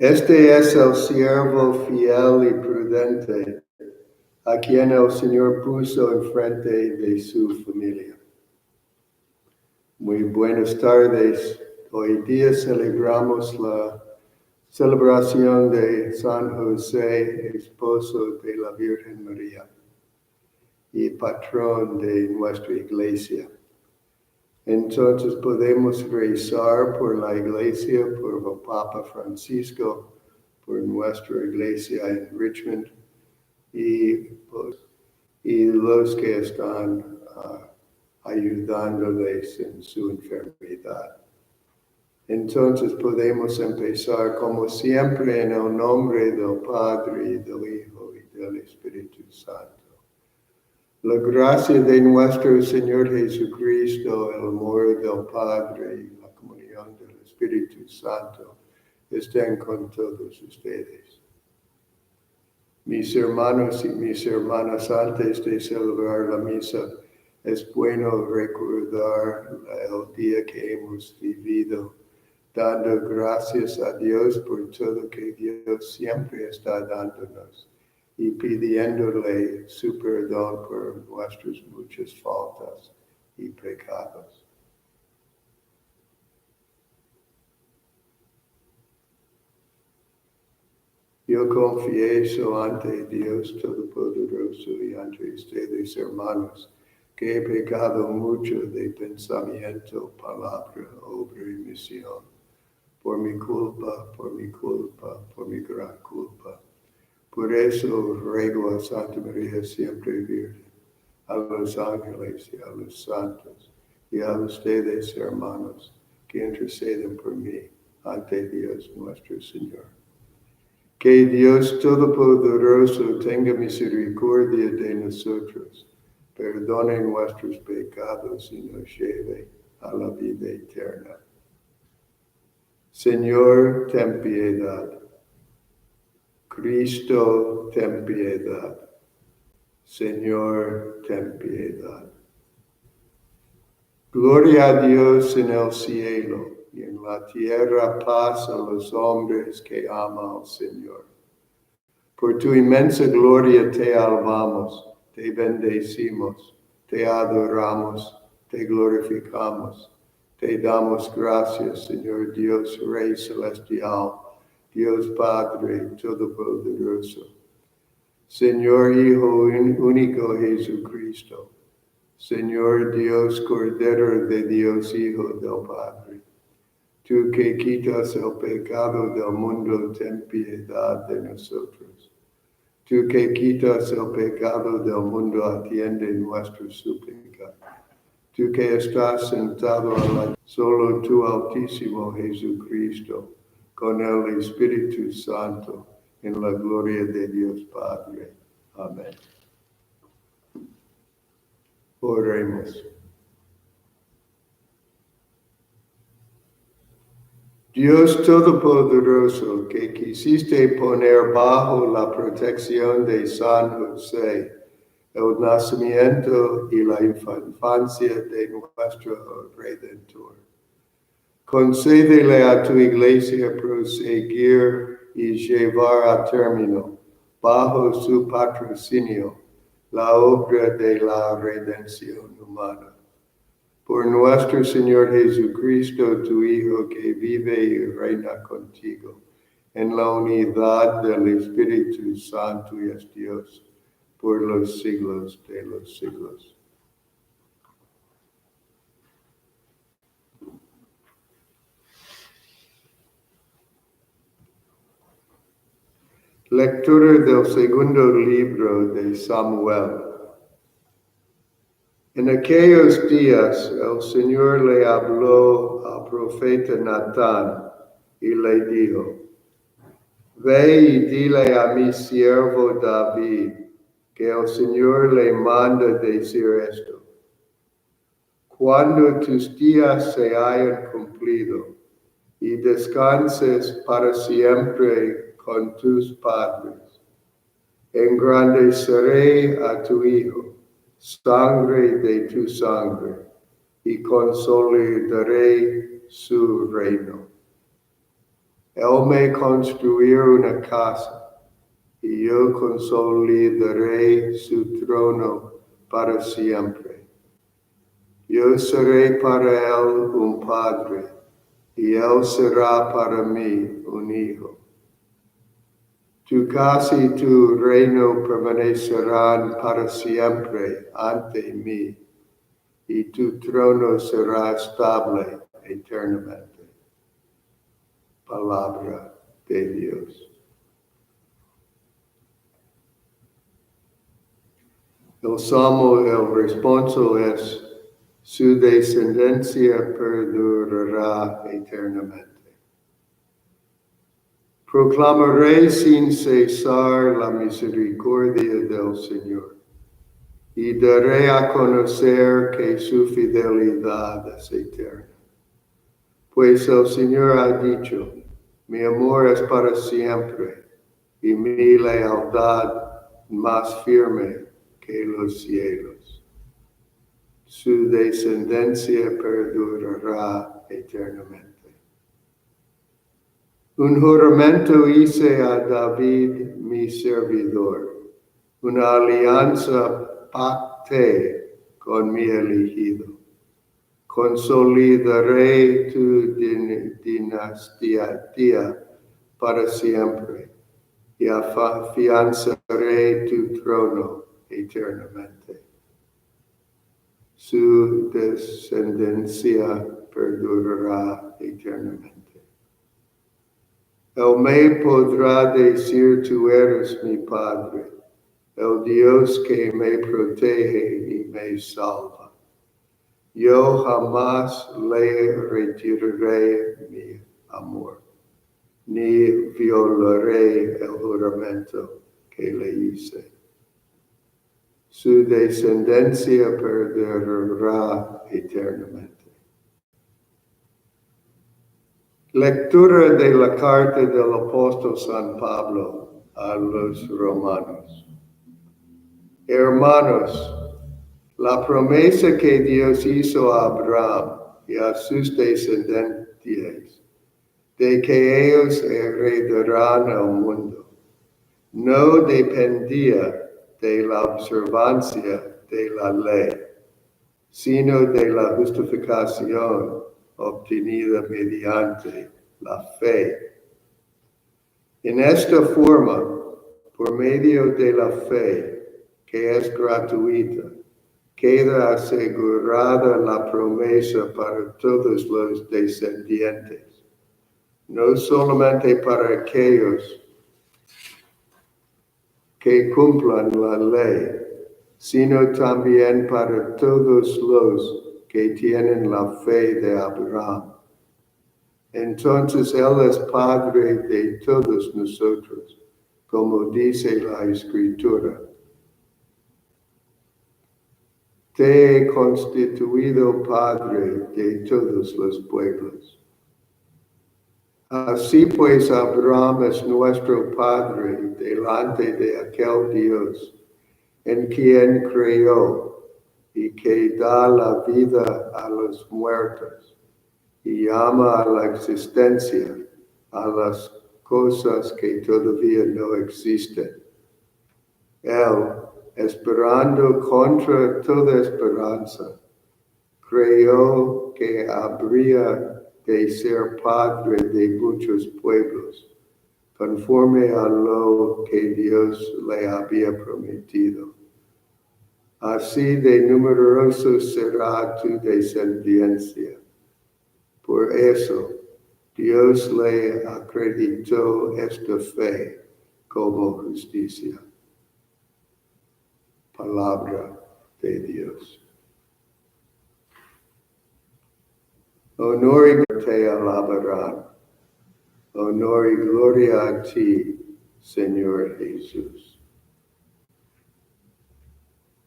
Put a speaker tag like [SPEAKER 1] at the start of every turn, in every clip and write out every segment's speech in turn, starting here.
[SPEAKER 1] Este es el siervo fiel y prudente, a quien el Señor puso enfrente de su familia. Muy buenas tardes. Hoy día celebramos la celebración de San José, esposo de la Virgen María y patrón de nuestra iglesia. Entonces podemos rezar por la iglesia, por el Papa Francisco, por nuestra iglesia en Richmond y los que están ayudándoles en su enfermedad. Entonces podemos empezar como siempre en el nombre del Padre, y del Hijo y del Espíritu Santo. La gracia de nuestro Señor Jesucristo, el amor del Padre y la comunión del Espíritu Santo estén con todos ustedes. Mis hermanos y mis hermanas, antes de celebrar la misa, es bueno recordar el día que hemos vivido, dando gracias a Dios por todo que Dios siempre está dándonos y pidiéndole su perdón por nuestras muchas faltas y pecados. Yo confieso ante Dios Todopoderoso y ante ustedes, hermanos, que he pecado mucho de pensamiento, palabra, obra y misión, por mi culpa, por mi gran culpa. Por eso ruego a Santa María siempre Virgen, a los ángeles y a los santos, y a ustedes, hermanos, que interceden por mí ante Dios nuestro Señor. Que Dios Todopoderoso tenga misericordia de nosotros, perdone nuestros pecados y nos lleve a la vida eterna. Señor, ten piedad. Cristo, ten piedad. Señor, ten piedad. Gloria a Dios en el cielo y en la tierra paz a los hombres que aman al Señor. Por tu inmensa gloria te alabamos, te bendecimos, te adoramos, te glorificamos. Te damos gracias, Señor Dios, Rey Celestial, Dios Padre Todopoderoso, Señor Hijo único Jesucristo, Señor Dios Cordero de Dios Hijo del Padre. Tú que quitas el pecado del mundo, ten piedad de nosotros. Tú que quitas el pecado del mundo, atiende nuestra súplica. Tú que estás sentado a la solo tú, Altísimo Jesucristo, con el Espíritu Santo, en la gloria de Dios Padre. Amén. Oremos. Dios Todopoderoso, que quisiste poner bajo la protección de San José el nacimiento y la infancia de nuestro Redentor, concédele a tu iglesia proseguir y llevar a término, bajo su patrocinio, la obra de la redención humana. Por nuestro Señor Jesucristo, tu Hijo, que vive y reina contigo, en la unidad del Espíritu Santo y es Dios, por los siglos de los siglos. Lectura del segundo libro de Samuel. En aquellos días el Señor le habló al profeta Natán y le dijo: Ve y dile a mi siervo David que el Señor le manda decir esto: Cuando tus días se hayan cumplido y descanses para siempre con tus padres, engrandeceré a tu hijo, sangre de tu sangre, y consolidaré su reino. Él me construir una casa, y yo consolidaré su trono para siempre. Yo seré para él un padre, y él será para mí un hijo. Tu casa y tu reino permanecerán para siempre ante mí, y tu trono será estable eternamente. Palabra de Dios. El salmo, el responso es: su descendencia perdurará eternamente. Proclamaré sin cesar la misericordia del Señor, y daré a conocer que su fidelidad es eterna. Pues el Señor ha dicho: mi amor es para siempre, y mi lealtad más firme que los cielos. Su descendencia perdurará eternamente. Un juramento hice a David, mi servidor. Una alianza pacté con mi elegido. Consolidaré tu dinastía para siempre y afianzaré tu trono eternamente. Su descendencia perdurará eternamente. Él me podrá decir: tú eres mi Padre, el Dios que me protege y me salva. Yo jamás le retiraré mi amor, ni violaré el juramento que le hice. Su descendencia perdurará eternamente. Lectura de la carta del apóstol San Pablo a los romanos. Hermanos, la promesa que Dios hizo a Abraham y a sus descendientes, de que ellos heredarán el mundo, no dependía de la observancia de la ley, sino de la justificación obtenida mediante la fe. En esta forma, por medio de la fe, que es gratuita, queda asegurada la promesa para todos los descendientes, no solamente para aquellos que cumplan la ley, sino también para todos los que tienen la fe de Abraham. Entonces Él es Padre de todos nosotros, como dice la Escritura. Te he constituido Padre de todos los pueblos. Así pues, Abraham es nuestro Padre delante de aquel Dios en quien creyó y que da la vida a los muertos y llama a la existencia a las cosas que todavía no existen. Él, esperando contra toda esperanza, creyó que habría de ser padre de muchos pueblos, conforme a lo que Dios le había prometido. Así de numeroso será tu descendencia. Por eso, Dios le acreditó esta fe como justicia. Palabra de Dios. Honor y gloria te alabarán. Honor y gloria a ti, Señor Jesús.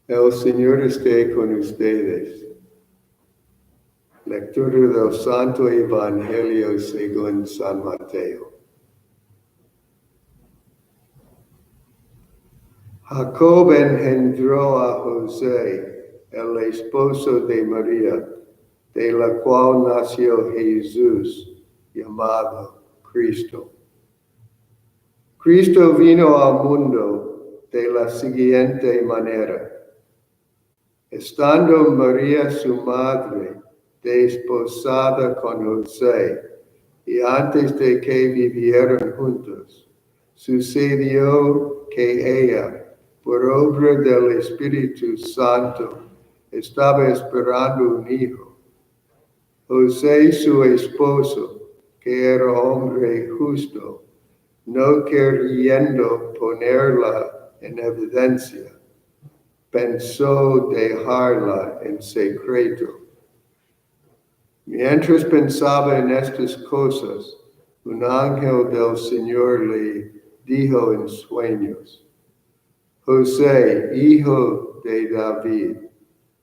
[SPEAKER 1] El Señor esté con ustedes. Lectura del Santo Evangelio según San Mateo. Jacob engendró a José, el esposo de María, de la cual nació Jesús, llamado Cristo. Cristo vino al mundo de la siguiente manera. Estando María su madre desposada con José, y antes de que vivieran juntos, sucedió que ella, por obra del Espíritu Santo, estaba esperando un hijo. José, su esposo, que era hombre justo, no queriendo ponerla en evidencia, pensó dejarla en secreto. Mientras pensaba en estas cosas, un ángel del Señor le dijo en sueños: José, hijo de David,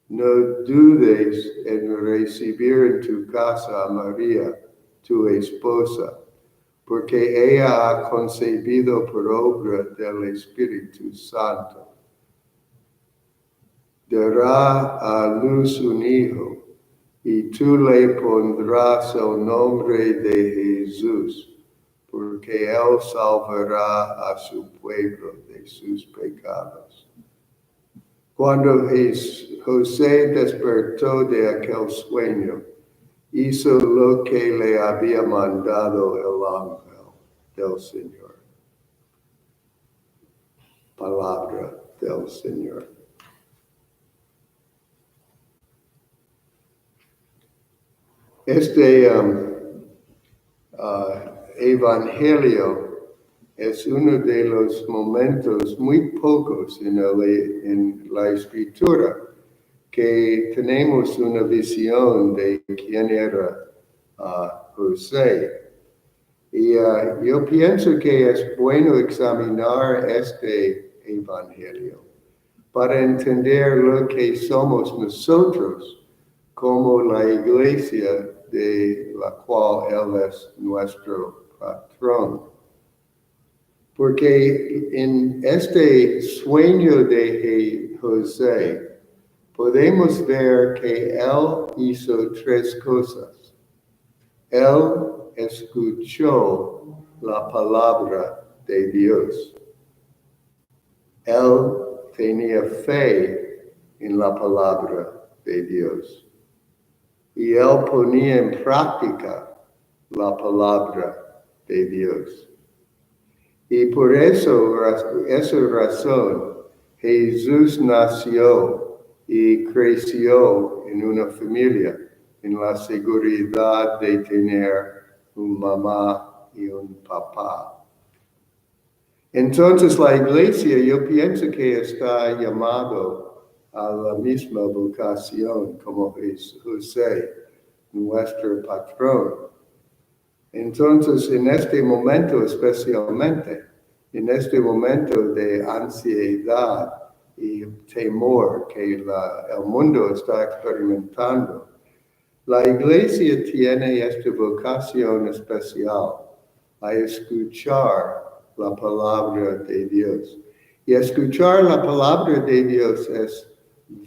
[SPEAKER 1] no dudes en recibir en tu casa a María, tu esposa, porque ella ha concebido por obra del Espíritu Santo. Dará a luz un hijo, y tú le pondrás el nombre de Jesús, porque él salvará a su pueblo de sus pecados. Cuando José despertó de aquel sueño, hizo lo que le había mandado el ángel del Señor. Palabra del Señor. Este evangelio es uno de los momentos muy pocos en la escritura que tenemos una visión de quién era José. Y yo pienso que es bueno examinar este evangelio para entender lo que somos nosotros como la iglesia de la cual Él es nuestro patrón. Porque en este sueño de José podemos ver que Él hizo tres cosas. Él escuchó la palabra de Dios. Él tenía fe en la palabra de Dios. Y él ponía en práctica la palabra de Dios. Y por esa razón, Jesús nació y creció en una familia, en la seguridad de tener una mamá y un papá. Entonces la iglesia, yo pienso que está llamado a la misma vocación como José, nuestro patrón. Entonces, en este momento especialmente, en este momento de ansiedad y temor que el mundo está experimentando, la iglesia tiene esta vocación especial a escuchar la palabra de Dios. Y escuchar la palabra de Dios es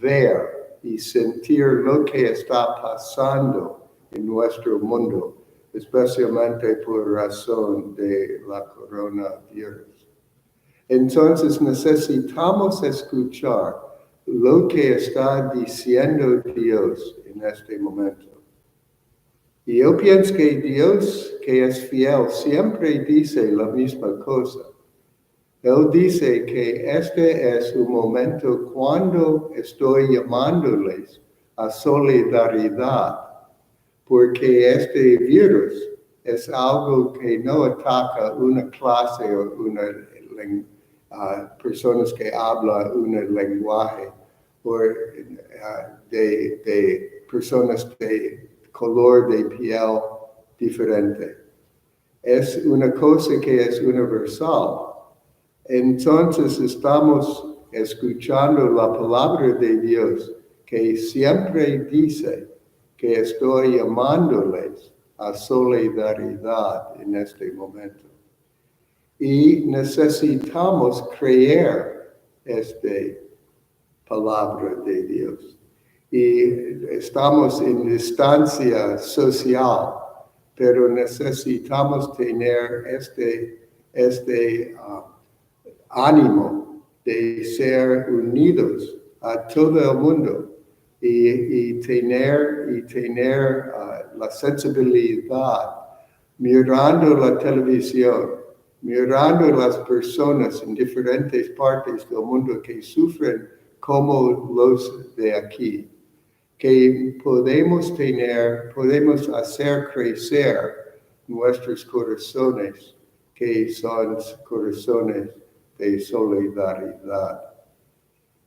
[SPEAKER 1] ver y sentir lo que está pasando en nuestro mundo, especialmente por razón de la coronavirus. Entonces necesitamos escuchar lo que está diciendo Dios en este momento. Y yo pienso que Dios, que es fiel, siempre dice la misma cosa. Él dice que este es un momento cuando estoy llamándoles a solidaridad, porque este virus es algo que no ataca una clase o personas que hablan un lenguaje o de personas de color de piel diferente. Es una cosa que es universal. Entonces estamos escuchando la palabra de Dios que siempre dice que estoy llamándoles a solidaridad en este momento. Y necesitamos creer esta palabra de Dios. Y estamos en distancia social pero necesitamos tener este ánimo de ser unidos a todo el mundo y tener la sensibilidad mirando la televisión, mirando las personas en diferentes partes del mundo que sufren como los de aquí, que podemos hacer crecer nuestros corazones, que son corazones de solidaridad.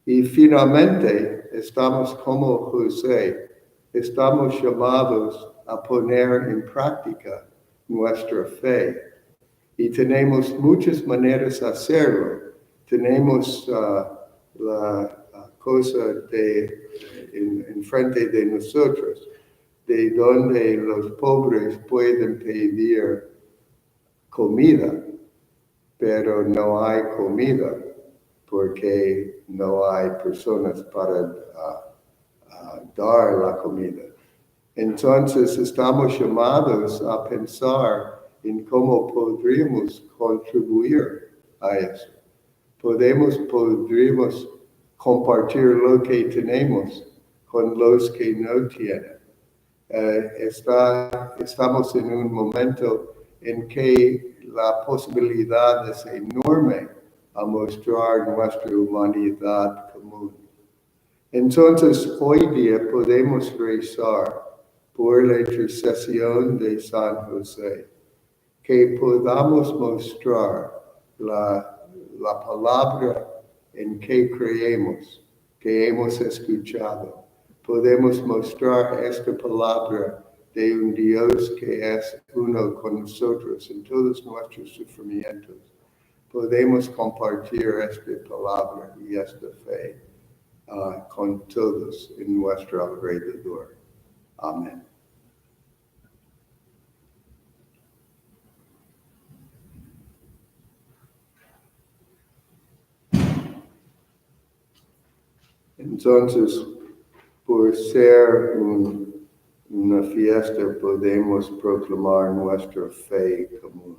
[SPEAKER 1] Y finalmente, estamos como José, estamos llamados a poner en práctica nuestra fe. Y tenemos muchas maneras de hacerlo. Tenemos la cosa en frente de nosotros, de donde los pobres pueden pedir comida, pero no hay comida porque no hay personas para dar la comida. Entonces estamos llamados a pensar en cómo podríamos contribuir a eso. Podríamos compartir lo que tenemos con los que no tienen. Estamos en un momento en que la posibilidad es enorme a mostrar nuestra humanidad común. Entonces, hoy día podemos rezar por la intercesión de San José, que podamos mostrar la palabra en que creemos, que hemos escuchado. Podemos mostrar esta palabra de un Dios que es uno con nosotros en todos nuestros sufrimientos. Podemos compartir esta palabra y esta fe con todos en nuestro alrededor. Amén. Entonces, por ser una fiesta, podemos proclamar nuestra fe común.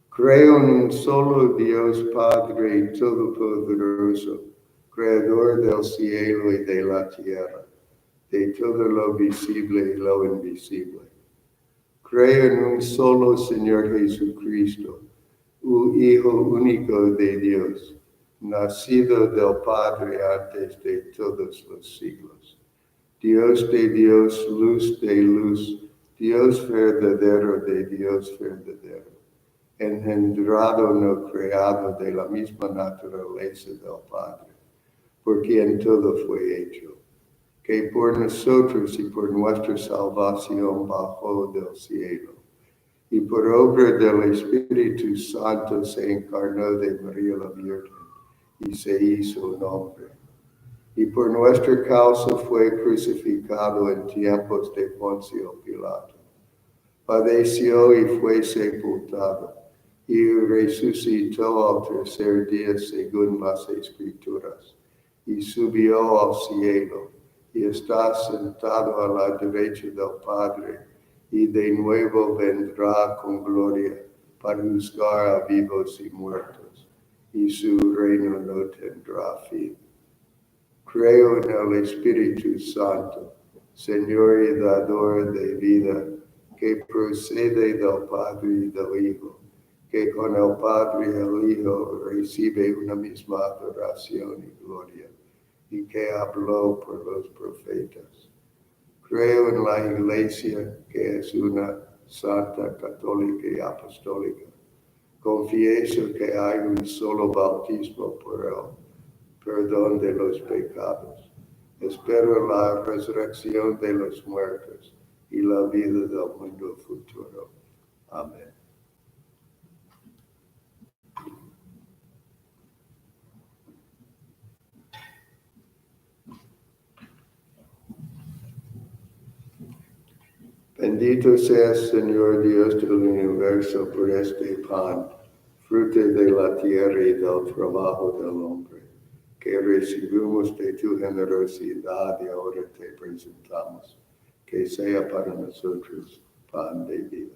[SPEAKER 1] Creo en un solo Dios Padre Todopoderoso, Creador del cielo y de la tierra, de todo lo visible y lo invisible. Creo en un solo Señor Jesucristo, un Hijo único de Dios, nacido del Padre antes de todos los siglos. Dios de Dios, luz de luz, Dios verdadero de Dios verdadero, engendrado no creado de la misma naturaleza del Padre, por quien todo fue hecho, que por nosotros y por nuestra salvación bajó del cielo, y por obra del Espíritu Santo se encarnó de María la Virgen, y se hizo un hombre. Y por nuestra causa fue crucificado en tiempos de Poncio Pilato. Padeció y fue sepultado, y resucitó al tercer día según las Escrituras, y subió al cielo, y está sentado a la derecha del Padre, y de nuevo vendrá con gloria para juzgar a vivos y muertos, y su reino no tendrá fin. Creo en el Espíritu Santo, Señor y dador de vida, que procede del Padre y del Hijo, que con el Padre y el Hijo recibe una misma adoración y gloria, y que habló por los profetas. Creo en la Iglesia, que es una santa, católica y apostólica. Confieso que hay un solo bautismo por el perdón de los pecados. Espero la resurrección de los muertos y la vida del mundo futuro. Amén. Bendito seas, Señor Dios del universo, por este pan, fruto de la tierra y del trabajo del hombre, que recibimos de tu generosidad y ahora te presentamos, que sea para nosotros pan de vida.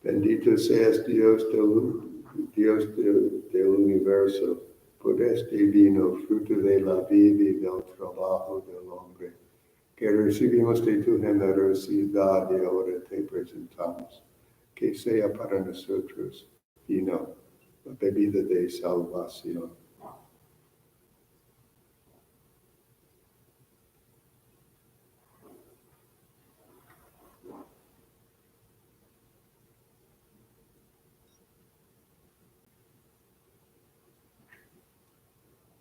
[SPEAKER 1] Bendito seas Dios del universo, por este vino, fruto de la vida y del trabajo del hombre, que recibimos de tu generosidad y ahora te presentamos, que sea para nosotros vino, la bebida de salvación.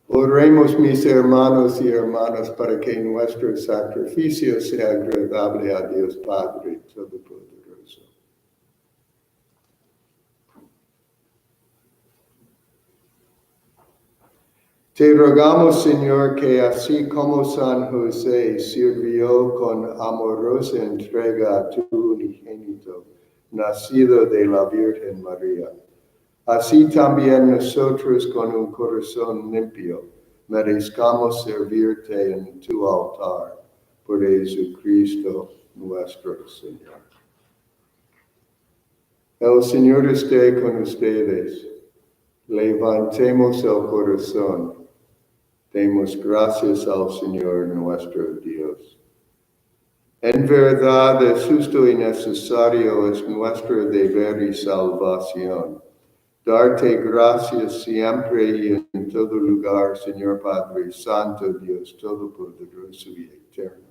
[SPEAKER 1] Oremos, mis hermanos y hermanas, para que nuestro sacrificio sea agradable a Dios Padre Todopoderoso. Te rogamos, Señor, que así como San José sirvió con amorosa entrega a tu unigénito, nacido de la Virgen María, así también nosotros con un corazón limpio merezcamos servirte en tu altar, por Jesucristo nuestro Señor. El Señor esté con ustedes. Levantemos el corazón. Demos gracias al Señor nuestro Dios. En verdad es justo y necesario, es nuestro deber y salvación darte gracias siempre y en todo lugar, Señor Padre Santo, Dios Todopoderoso y Eterno,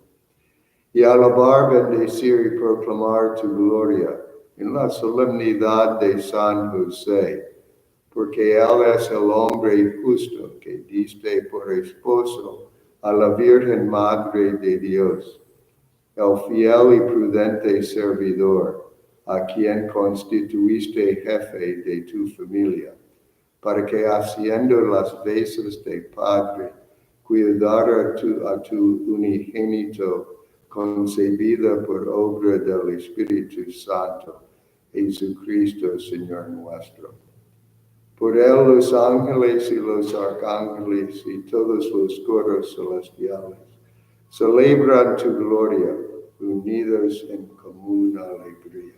[SPEAKER 1] y alabar, bendecir y proclamar tu gloria en la solemnidad de San José, porque Él es el hombre justo que diste por esposo a la Virgen Madre de Dios, el fiel y prudente servidor, a quien constituiste jefe de tu familia, para que haciendo las veces de padre, cuidara a tu unigénito, concebida por obra del Espíritu Santo, Jesucristo, Señor nuestro. Por él los ángeles y los arcángeles y todos los coros celestiales celebran tu gloria, unidos en común alegría.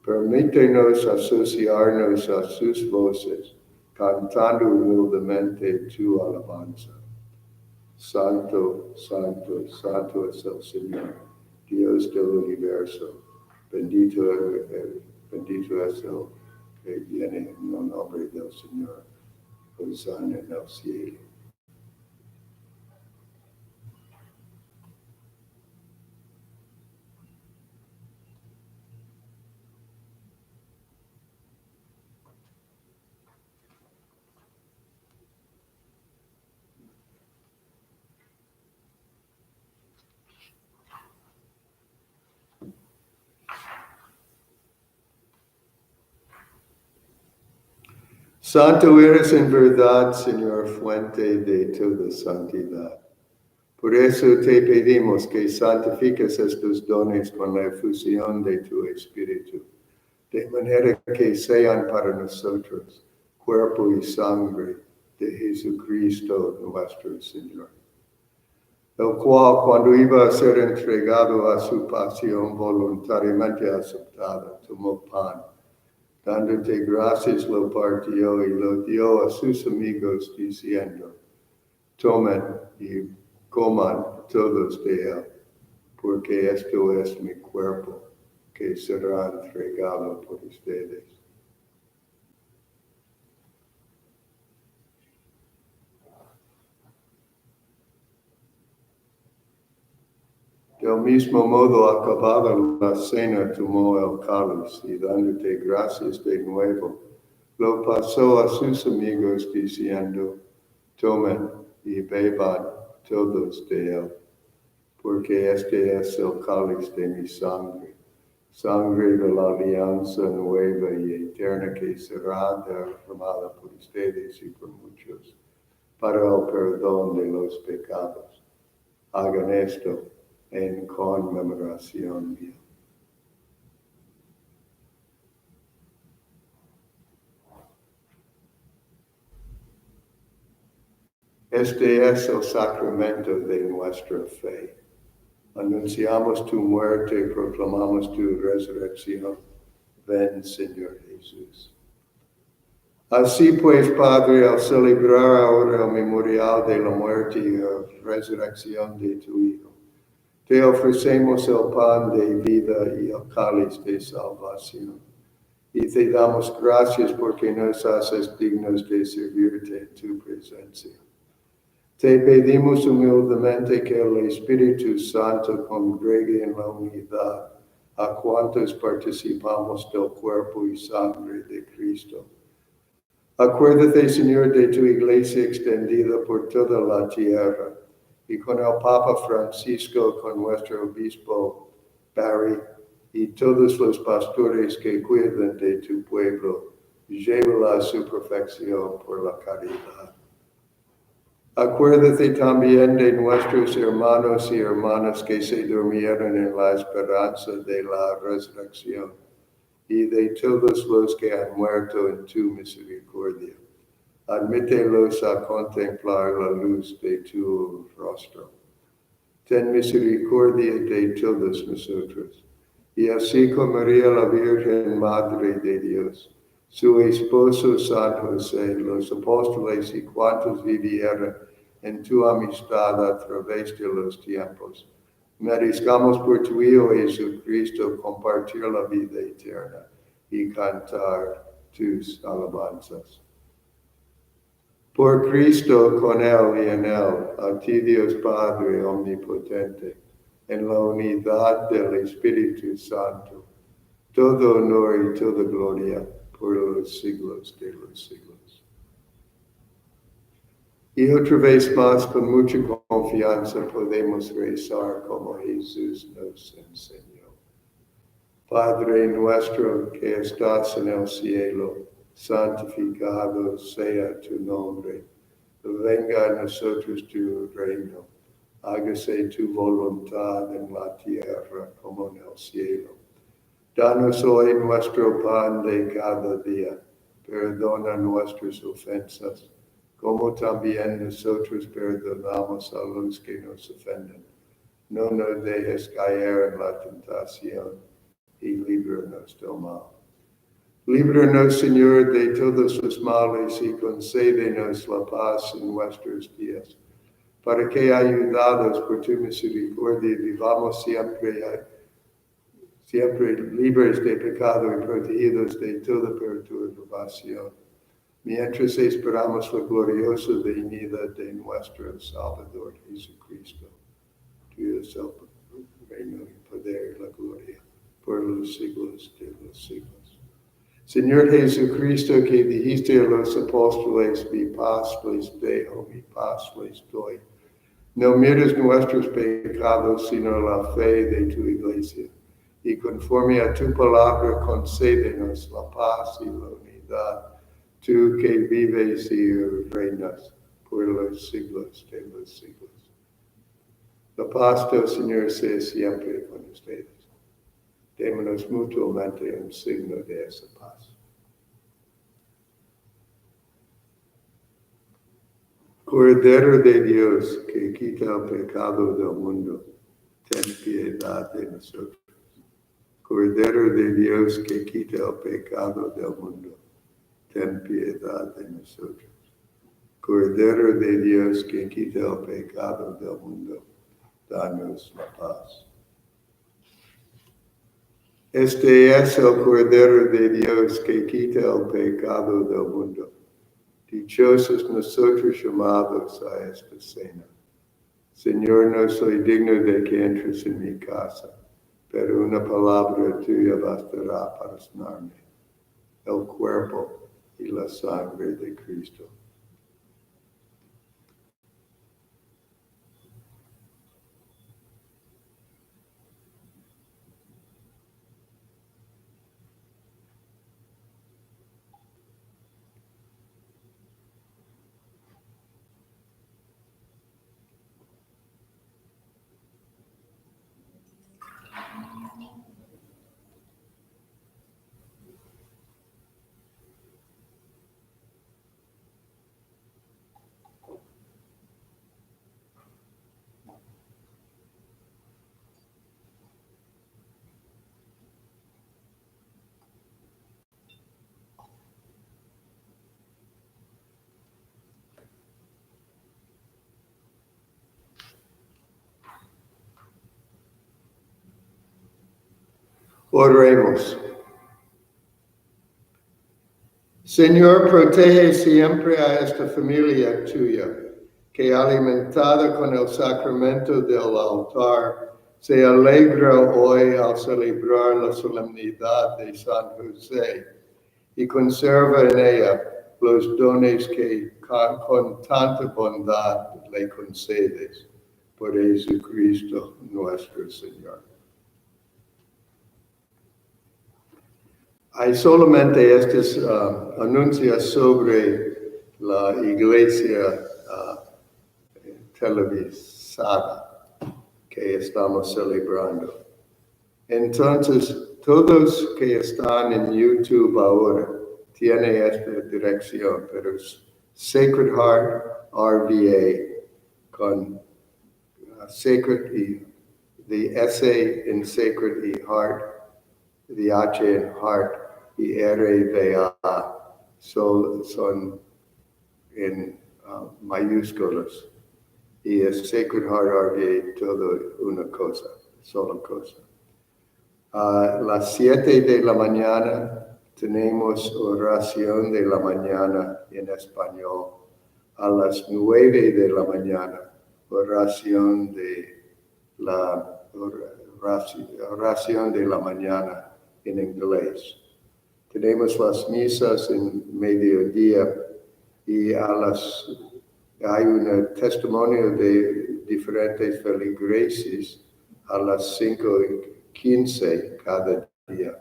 [SPEAKER 1] Permítenos asociarnos a sus voces, cantando humildemente tu alabanza. Santo, santo, santo es el Señor, Dios del universo. Bendito es el que viene en el nombre del Señor. Hosanna en el cielo. Santo eres en verdad, Señor, fuente de toda santidad. Por eso te pedimos que santifiques estos dones con la efusión de tu Espíritu, de manera que sean para nosotros cuerpo y sangre de Jesucristo nuestro Señor, el cual, cuando iba a ser entregado a su pasión voluntariamente aceptada, tomó pan. Dándote gracias, lo partió y lo dio a sus amigos, diciendo: tomen y coman todos de él, porque esto es mi cuerpo, que será entregado por ustedes. Del mismo modo, acabada la cena, tomó el cáliz y dándote gracias de nuevo, lo pasó a sus amigos diciendo: tomen y beban todos de él, porque este es el cáliz de mi sangre, sangre de la alianza nueva y eterna que será derramada por ustedes y por muchos para el perdón de los pecados. Hagan esto en conmemoración mía. Este es el sacramento de nuestra fe. Anunciamos tu muerte, proclamamos tu resurrección. Ven, Señor Jesús. Así pues, Padre, al celebrar ahora el memorial de la muerte y la resurrección de tu Hijo, te ofrecemos el pan de vida y el cáliz de salvación. Y te damos gracias porque nos haces dignos de servirte en tu presencia. Te pedimos humildemente que el Espíritu Santo congregue en la unidad a cuantos participamos del cuerpo y sangre de Cristo. Acuérdate, Señor, de tu iglesia extendida por toda la tierra, y con el Papa Francisco, con nuestro obispo Barry, y todos los pastores que cuidan de tu pueblo, llévala a su perfección por la caridad. Acuérdate también de nuestros hermanos y hermanas que se durmieron en la esperanza de la resurrección, y de todos los que han muerto en tu misericordia. Admítelos a contemplar la luz de tu rostro. Ten misericordia de todos nosotros. Y así como María la Virgen, Madre de Dios, su esposo San José, los apóstoles y cuantos vivieron en tu amistad a través de los tiempos, merezcamos por tu Hijo Jesucristo compartir la vida eterna y cantar tus alabanzas. Por Cristo, con Él y en Él, a ti Dios Padre omnipotente, en la unidad del Espíritu Santo, todo honor y toda gloria por los siglos de los siglos. Y otra vez más, con mucha confianza, podemos rezar como Jesús nos enseñó. Padre nuestro que estás en el cielo, santificado sea tu nombre. Venga a nosotros tu reino. Hágase tu voluntad en la tierra como en el cielo. Danos hoy nuestro pan de cada día. Perdona nuestras ofensas, como también nosotros perdonamos a los que nos ofenden. No nos dejes caer en la tentación, y líbranos del mal. Líbranos, Señor, de todos los males y concédenos la paz en nuestros días, para que, ayudados por tu misericordia, vivamos siempre libres de pecado y protegidos de toda perturbación, mientras esperamos la gloriosa venida de nuestro Salvador Jesucristo. Tuyo es el reino, el poder y la gloria por los siglos de los siglos. Señor Jesucristo, que dijiste a los apóstoles, mi paz les dejo, mi paz les doy. No mires nuestros pecados, sino la fe de tu iglesia. Y conforme a tu palabra, concédenos la paz y la unidad, tú que vives y reinas por los siglos de los siglos. La paz del Señor sea siempre con ustedes. Démonos mutuamente un signo de esa paz. Cordero de Dios, que quita el pecado del mundo, ten piedad de nosotros. Cordero de Dios, que quita el pecado del mundo, ten piedad de nosotros. Cordero de Dios, que quita el pecado del mundo, danos la paz. Este es el Cordero de Dios que quita el pecado del mundo. Dichosos nosotros llamados a esta cena. Señor, no soy digno de que entres en mi casa, pero una palabra tuya bastará para sanarme. El cuerpo y la sangre de Cristo. Oremos. Señor, protege siempre a esta familia tuya, que alimentada con el sacramento del altar, se alegra hoy al celebrar la solemnidad de San José y conserva en ella los dones que con tanta bondad le concedes por Jesucristo nuestro Señor. Hay solamente estos anuncios sobre la iglesia televisada que estamos celebrando. Entonces, todos que están en YouTube ahora tienen esta dirección, pero es Sacred Heart RVA con Sacred y the S in Sacred y Heart, the H in Heart y RVA son en mayúsculas. Y es Sacred Heart RVA todo una cosa, sola cosa. A las 7 de la mañana tenemos oración de la mañana en español. A las 9 de la mañana, oración de la mañana en inglés. Tenemos las misas en mediodía y hay un testimonio de diferentes feligreses a las 5:15 cada día.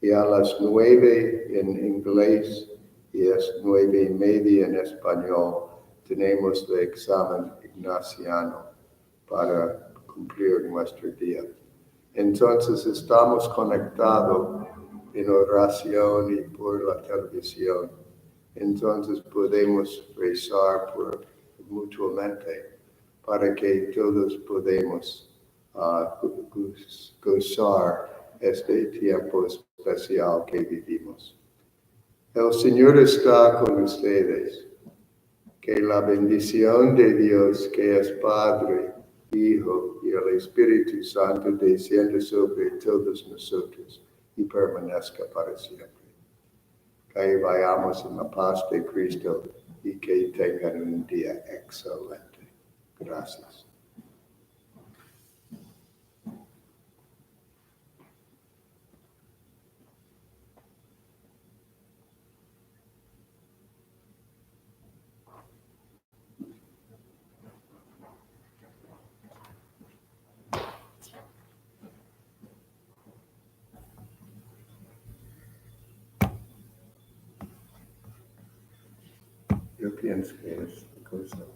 [SPEAKER 1] Y a las 9 en inglés y es 9:30 en español, tenemos el examen ignaciano para cumplir nuestro día. Entonces estamos conectados en oración y por la televisión. Entonces podemos rezar mutuamente para que todos podamos gozar este tiempo especial que vivimos. El Señor está con ustedes. Que la bendición de Dios, que es Padre, Hijo y el Espíritu Santo, descienda sobre todos nosotros y permanezca para siempre. Que vayamos en la paz de Cristo y que tengan un día excelente. Gracias. Yo pienso que es cosa.